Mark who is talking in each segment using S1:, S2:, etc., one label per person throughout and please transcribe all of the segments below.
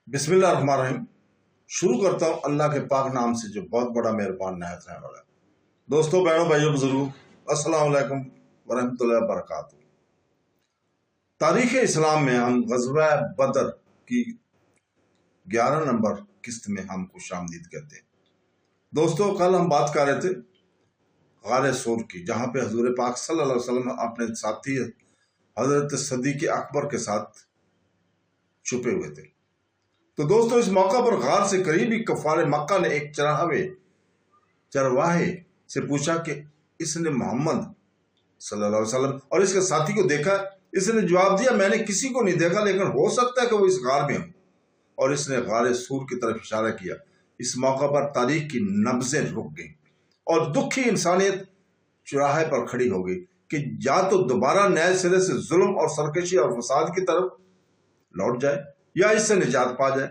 S1: बिस्मिल्लाहिर्रहमानिर्रहीम। शुरू करता हूँ अल्लाह के पाक नाम से जो बहुत बड़ा मेहरबान नहायत रहने वाला है। दोस्तों, बहनों, भाइयों, बुजुर्गों, अस्सलाम वालेकुम वरहमतुल्लाहि वबरकातुहू। तारीख़ इस्लाम में हम ग़ज़वा बदर की 11 नंबर किस्त में हम खुशामदीद कहते हैं। दोस्तों, कल हम बात कर रहे थे ग़ार सूर की, जहाँ पे हज़ूर पाक सल्लल्लाहु अलैहि वसल्लम अपने साथी हज़रत सदीक़ अकबर के साथ छुपे हुए थे। तो दोस्तों, इस मौका पर गार से करीब ही कफ़ार मक्का ने एक चरवाहे से पूछा कि इसने मोहम्मद सल्लल्लाहु अलैहि वसल्लम और इसके साथी को देखा। इसने जवाब दिया, मैंने किसी को नहीं देखा, लेकिन हो सकता है कि वो इस गार में हो। और इसने गार सूर की तरफ इशारा किया। इस मौका पर तारीख की नब्ज़ें रुक गईं और दुखी इंसानियत चौराहे पर खड़ी हो गई कि या तो दोबारा नए सिरे से जुल्म और सरकशी और फसाद की तरफ लौट जाए या इससे निजात पा जाए।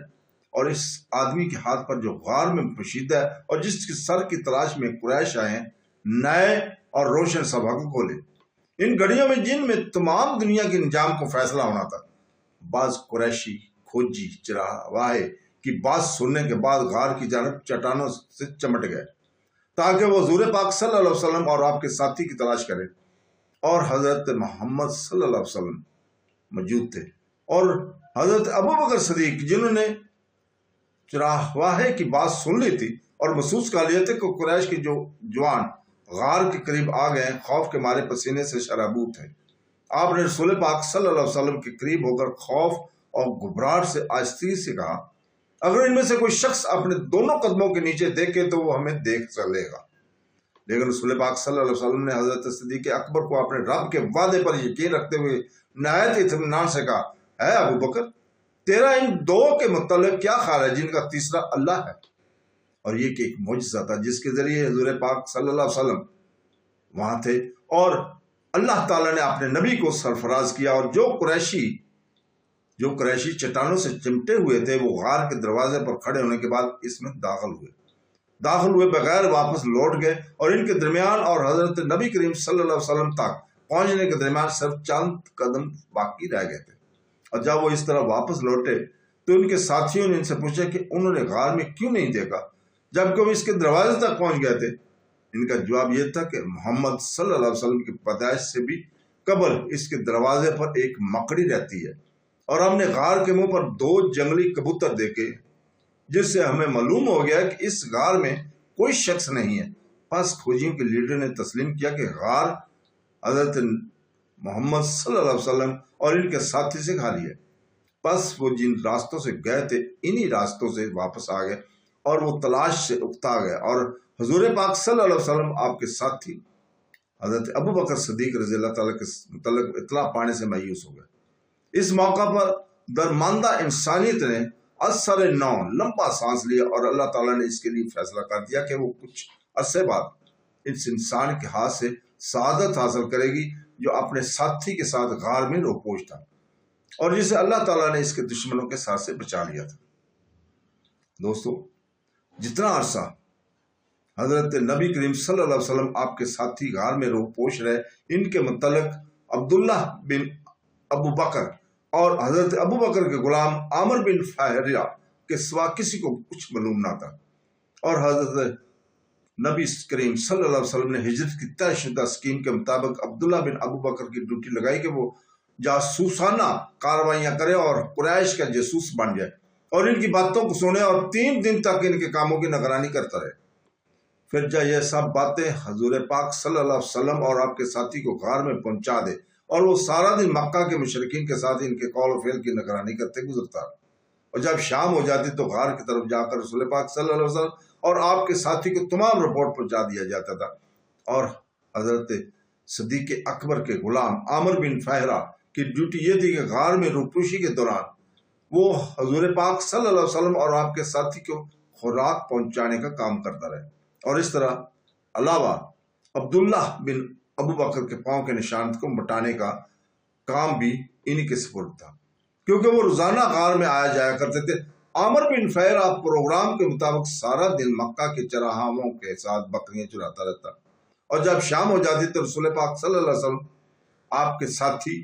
S1: और इस आदमी के हाथ पर जो गार में पोशीदा है और जिसके सर की तलाश में कुरैश आए हैं, नए और रोशन सबक खोले। इन घड़ियों में जिनमें तमाम दुनिया के निजाम को फैसला होना था, बाज कुरैशी खोजी चरवाहे की बात सुनने के बाद गार की जानब चट्टानों से चमट गए ताकि वो हज़ूर पाक सल्लल्लाहु अलैहि वसल्लम और आपके साथी की तलाश करें। और हज़रत मोहम्मद सल्लल्लाहु अलैहि वसल्लम मौजूद थे और हज़रत अबू बकर सदीक, जिन्होंने चरवाहे की बात सुन ली थी और महसूस कर लिया थे कि कुरैश के जो जवान गार के करीब आ गए, खौफ के मारे पसीने से शराबूर थे। आपने रसूल पाक सल्लल्लाहु अलैहि वसल्लम के करीब होकर खौफ और घबराहट से आहिस्ती से कहा, अगर इनमें से कोई शख्स अपने दोनों कदमों के नीचे देखे तो वो हमें देख चलेगा। लेकिन रसूल पाक सल्लल्लाहु अलैहि वसल्लम ने हज़रत सदीक़ अकबर को अपने रब के वादे पर यकीन रखते हुए नहायत इत्मीनान से कहा, है अबू बकर, तेरा इन दो के मुतल्लिक़ क्या ख्याल है जिनका तीसरा अल्लाह है। और ये कि एक मुजज़ा था जिसके जरिए हज़ूर पाक सल्लल्लाहु अलैहि वसल्लम वहाँ थे और अल्लाह ताला ने अपने नबी को सरफराज किया। और जो कुरैशी चट्टानों से चिमटे हुए थे, वो गार के दरवाजे पर खड़े होने के बाद इसमें दाखिल हुए बगैर वापस लौट गए। और इनके दरमियान और हज़रत नबी करीम सल्लल्लाहु अलैहि वसल्लम तक पहुँचने के दरमियान सिर्फ चंद कदम बाकी रह गए थे। और जब वो इस तरह वापस लौटे तो उनके साथियों ने इनसे पूछा कि उन्होंने गार में क्यों नहीं देखा जबकि वो इसके दरवाजे तक पहुंच गए थे। इनका जवाब यह था कि मोहम्मद सल्लल्लाहु अलैहि वसल्लम की पैदाइश से भी कबल इसके दरवाजे पर एक मकड़ी रहती है और हमने गार के मुंह पर 2 जंगली कबूतर देखे, जिससे हमें मालूम हो गया कि इस गार में कोई शख्स नहीं है। बस खोजियों के लीडर ने तस्लीम किया कि गार हजरत मोहम्मद सल्लल्लाहु अलैहि वसल्लम और इनके साथी से खाली है। बस वो जिन रास्तों से गए थे, इन्हीं रास्तों से वापस आ गए और वो तलाश से उकता गए। और हजूर पाक सल्लल्लाहु अलैहि वसल्लम आपके साथी हजरत अबू बकर सदीक रज़ी अल्लाह ताला के मुतल्लिक़ इत्तला पाने से मायूस हो गए। इस मौका पर दरमानदा इंसानियत ने असर नौ लंबा सांस लिया और अल्लाह ताला ने इसके लिए फैसला कर दिया कि वो कुछ अरसे बाद इस इंसान के हाथ से सआदत हासिल करेगी जो अपने साथी के साथ गार में रोपोश था और जिसे अल्लाह ताला ने इसके दुश्मनों के साथ से बचा लिया था। दोस्तों, जितना अरसा हजरत नबी करीम सल्लल्लाहु अलैहि वसल्लम आपके साथी गार में रोपोश रहे, इनके मुतल्लिक़ अब्दुल्लाह बिन अबू बकर और हजरत अबू बकर के गुलाम आमिर बिन फाहरिया के सिवा किसी को कुछ मालूम ना था। और हजरत नबी करीम सल्लल्लाहु अलैहि वसल्लम ने हिजरत की तयशुदा स्कीम के मुताबिक अब्दुल्ला बिन अबू बकर की ड्यूटी लगाई कि वो जासूसाना कार्रवाइयाँ करे और कुरैश का जासूस बन जाए और इनकी बातों को सुने और 3 दिन तक इनके कामों की निगरानी करता रहे। फिर जब ये सब बातें हजूर पाक सल्लल्लाहु अलैहि वसल्लम और आपके साथी को गार में पहुंचा दे और वो सारा दिन मक्का के मुशरिकीन के साथ इनके कौल और फेल की निगरानी करते गुजरता। और जब शाम हो जाती तो गार की तरफ जाकर रसूल पाक सल्लल्लाहु अलैहि वसल्लम और आपके साथी को तमाम रिपोर्ट पहुंचा दिया जाता था। और हजरत सदीक़ अकबर के गुलाम आमिर बिन फाहरा की ड्यूटी ये थी कि गार में रुपोशी के दौरान वो हजूर पाक सल्लल्लाहु अलैहि वसल्लम और आपके साथी को खुराक पहुंचाने का काम करता रहे। और इस तरह अलावा अब्दुल्ला बिन अबू बकर के पाँव के निशान को मिटाने का काम भी इन्हीं के सुपुर्द था, क्योंकि वो रोजाना गार में आया जाया करते थे। आमिर बिन फाहरा प्रोग्राम के मुताबिक सारा दिन मक्का के चराहाओं के साथ बकरियां चुराता रहता और जब शाम हो जाती तो रसूल पाक सल्लल्लाहु अलैहि वसल्लम आपके साथी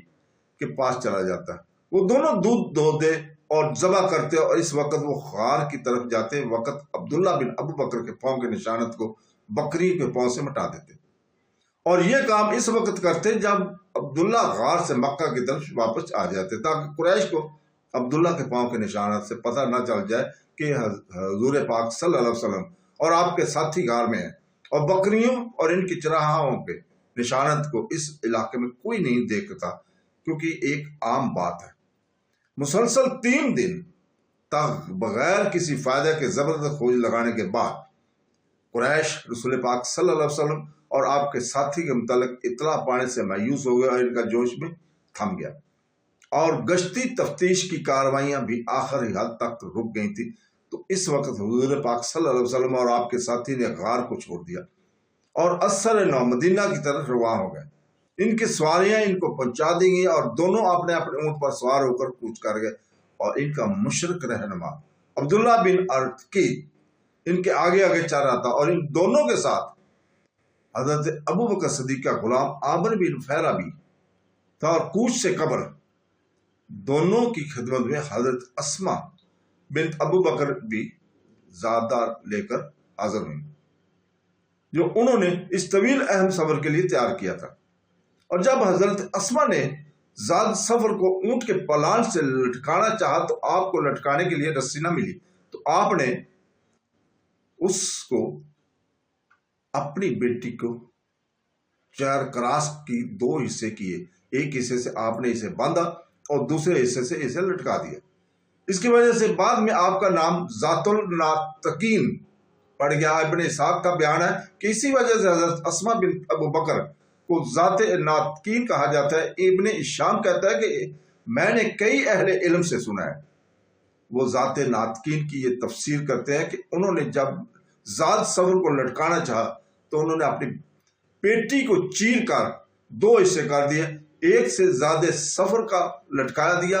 S1: के पास चला जाता। वो दोनों दूध दो दे اور ذبح کرتے، اور اس وقت وہ غار کی طرف جاتے وقت عبداللہ بن ابو بکر کے پاؤں کے نشانت کو بکری کے پاؤں سے مٹا دیتے، اور یہ کام اس وقت کرتے جب عبداللہ غار سے مکہ کی طرف واپس آ جاتے، تاکہ قریش کو عبداللہ کے پاؤں کے نشانات سے پتہ نہ چل جائے کہ حضور پاک صلی اللہ علیہ وسلم اور آپ کے ساتھی غار میں ہیں، اور بکریوں اور ان کی چراہاؤں پہ نشانت کو اس علاقے میں کوئی نہیں دیکھتا، کیونکہ ایک عام بات ہے۔ مسلسل 3 دن تک بغیر کسی فائدہ کے زبردست کھوج لگانے کے بعد قریش رسول پاک صلی اللہ علیہ وسلم اور آپ کے ساتھی کے متعلق اطلاع پانے سے مایوس ہو گئے، اور ان کا جوش میں تھم گیا، اور گشتی تفتیش کی کارروائیاں بھی آخری حد تک رک گئی تھی۔ تو اس وقت حضور پاک صلی اللہ علیہ وسلم اور آپ کے ساتھی نے غار کو چھوڑ دیا اور اثر نو مدینہ کی طرف رواں ہو گئے۔ ان کی سواریاں ان کو پہنچا دی گئی، اور دونوں اپنے اپنے اونٹ پر سوار ہو کر کوچ کر گئے، اور ان کا مشرک رہنما عبداللہ بن ارقی ان کے آگے آگے چل رہا تھا، اور ان دونوں کے ساتھ حضرت ابو بکر صدیق کا غلام عامر بن فہرہ بھی تھا، اور کوچ سے قبل دونوں کی خدمت میں حضرت اسما بنت ابو بکر بھی زادہ لے کر حاضر ہوئی، جو انہوں نے اس طویل اہم سفر کے لیے تیار کیا تھا۔ اور جب حضرت اسما نے زاد سفر کو اونٹ کے پلان سے لٹکانا چاہا تو آپ کو لٹکانے کے لیے رسی نہ ملی، تو آپ نے اس کو اپنی بیٹی کو 4 کراس کی 2 حصے کیے، ایک حصے سے آپ نے اسے باندھا اور دوسرے حصے سے اسے لٹکا دیا۔ اس کی وجہ سے بعد میں آپ کا نام ذات الناطقین پڑ گیا۔ ابن اسحاق کا بیان ہے کہ اسی وجہ سے حضرت اسما بن ابو بکر کو ذات ناطقین کہا جاتا ہے۔ ابن شام کہتا ہے کہ میں نے کئی اہل علم سے سنا ہے، وہ ذات ناطقین کی یہ تفسیر کرتے ہیں کہ انہوں نے جب ذات سفر کو لٹکانا چاہا تو انہوں نے اپنی پیٹی کو چیر کر 2 حصے کر دیے، ایک سے زیادہ سفر کا لٹکایا دیا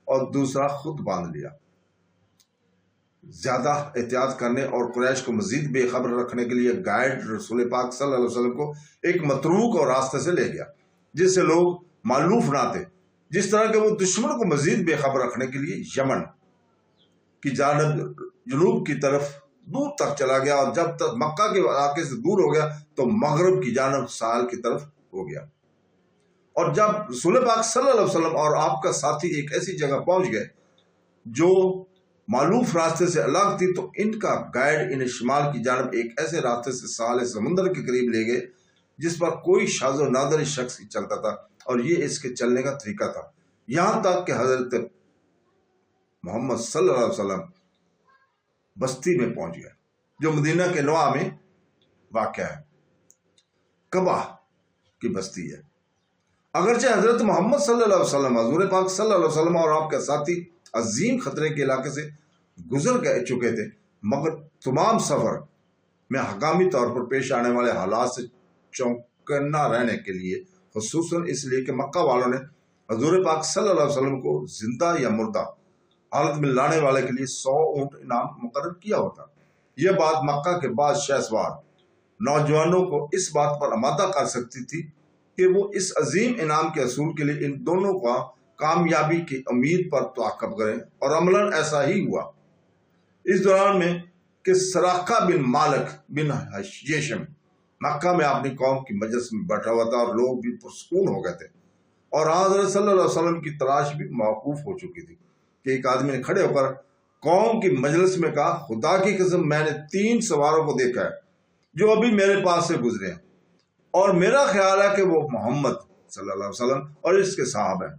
S1: اور دوسرا خود باندھ لیا۔ زیادہ احتیاط کرنے اور قریش کو مزید بے خبر رکھنے کے لیے گائیڈ رسول پاک صلی اللہ علیہ وسلم کو ایک متروک اور راستے سے لے گیا جس سے لوگ معلوف نہ تھے، جس طرح کہ وہ دشمن کو مزید بے خبر رکھنے کے لیے یمن کی جانب جنوب کی طرف دور تک چلا گیا، اور جب تک مکہ کے علاقے سے دور ہو گیا تو مغرب کی جانب ساحل کی طرف ہو گیا۔ اور جب رسول پاک صلی اللہ علیہ وسلم اور آپ کا ساتھی ایک ایسی جگہ پہنچ گئے جو معلوف راستے سے الگ تھی، تو ان کا گائیڈ انہیں شمال کی جانب ایک ایسے راستے سے ساحل سمندر کے قریب لے گئے جس پر کوئی شاذ و نادر شخص ہی چلتا تھا، اور یہ اس کے چلنے کا طریقہ تھا، یہاں تک کہ حضرت محمد صلی اللہ علیہ وسلم بستی میں پہنچ گئے جو مدینہ کے نواح میں واقع ہے، قبا کی بستی ہے۔ اگرچہ حضرت محمد صلی اللہ علیہ وسلم، حضور پاک صلی اللہ علیہ وسلم اور آپ کے ساتھی عظیم خطرے کے علاقے سے گزر چکے تھے، مگر تمام سفر میں حکامی طور پر پیش آنے والے حالات سے چوکنا رہنے کے لیے، خصوصاً اس لیے کہ مکہ والوں نے حضور پاک صلی اللہ علیہ وسلم کو زندہ یا مردہ حالت میں لانے والے کے لیے 100 اونٹ انعام مقرر کیا ہوتا۔ یہ بات مکہ کے بعض شہسوار نوجوانوں کو اس بات پر آمادہ کر سکتی تھی کہ وہ اس عظیم انعام کے حصول کے لیے ان دونوں کا کامیابی کی امید پر تعاقب کریں، اور عملاً ایسا ہی ہوا۔ اس دوران میں کہ سراقہ بن مالک بن حشیم مکہ میں اپنی قوم کی مجلس میں بیٹھا ہوا تھا، اور لوگ بھی پرسکون ہو گئے تھے، اور حضرت صلی اللہ علیہ وسلم کی تلاش بھی موقوف ہو چکی تھی کہ ایک آدمی نے کھڑے ہو کر قوم کی مجلس میں کہا، خدا کی قسم میں نے 3 سواروں کو دیکھا ہے جو ابھی میرے پاس سے گزرے ہیں، اور میرا خیال ہے کہ وہ محمد صلی اللہ علیہ وسلم اور اس کے صحاب ہیں۔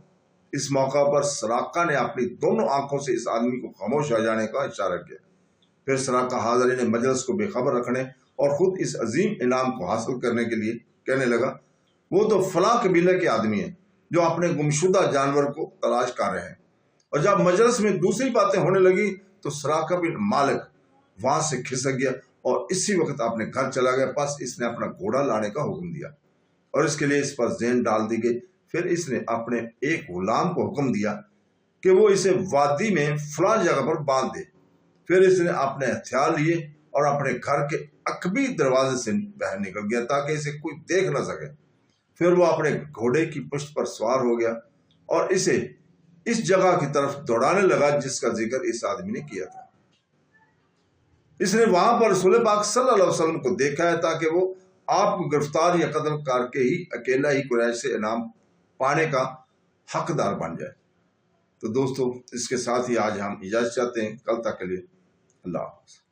S1: اس موقع پر سراقہ نے اپنی دونوں آنکھوں سے اس آدمی کو خاموش ہو جانے کا اشارہ کیا۔ پھر سراقہ حاضرین مجلس کو بے خبر رکھنے اور خود اس عظیم انعام کو حاصل کرنے کے لیے کہنے لگا، وہ تو فلاں قبیلے کے آدمی ہیں جو اپنے گمشدہ جانور کو تلاش کر رہے ہیں۔ اور جب مجلس میں دوسری باتیں ہونے لگی تو سراقہ بن مالک وہاں سے کھسک گیا اور اسی وقت اپنے گھر چلا گیا۔ پس اس نے اپنا گھوڑا لانے کا حکم دیا اور اس کے لیے اس پر زین ڈال دی گئی۔ پھر اس نے اپنے ایک غلام کو حکم دیا کہ وہ اسے وادی میں فلاں جگہ پر باندھ دے۔ پھر اس نے اپنے ہتھیار لیے اور اپنے گھر کے عقبی دروازے سے باہر نکل گیا تاکہ اسے کوئی دیکھ نہ سکے۔ پھر وہ اپنے گھوڑے کی پشت پر سوار ہو گیا اور اسے اس جگہ کی طرف دوڑانے لگا جس کا ذکر اس آدمی نے کیا تھا۔ اس نے وہاں پر رسول پاک صلی اللہ علیہ وسلم کو دیکھا ہے تاکہ وہ آپ کو گرفتار یا قتل کر کے ہی اکیلا ہی قریش سے انعام پانے کا حقدار بن جائے۔ تو دوستو، اس کے ساتھ ہی آج ہم اجازت چاہتے ہیں، کل تک کے لیے اللہ حافظ۔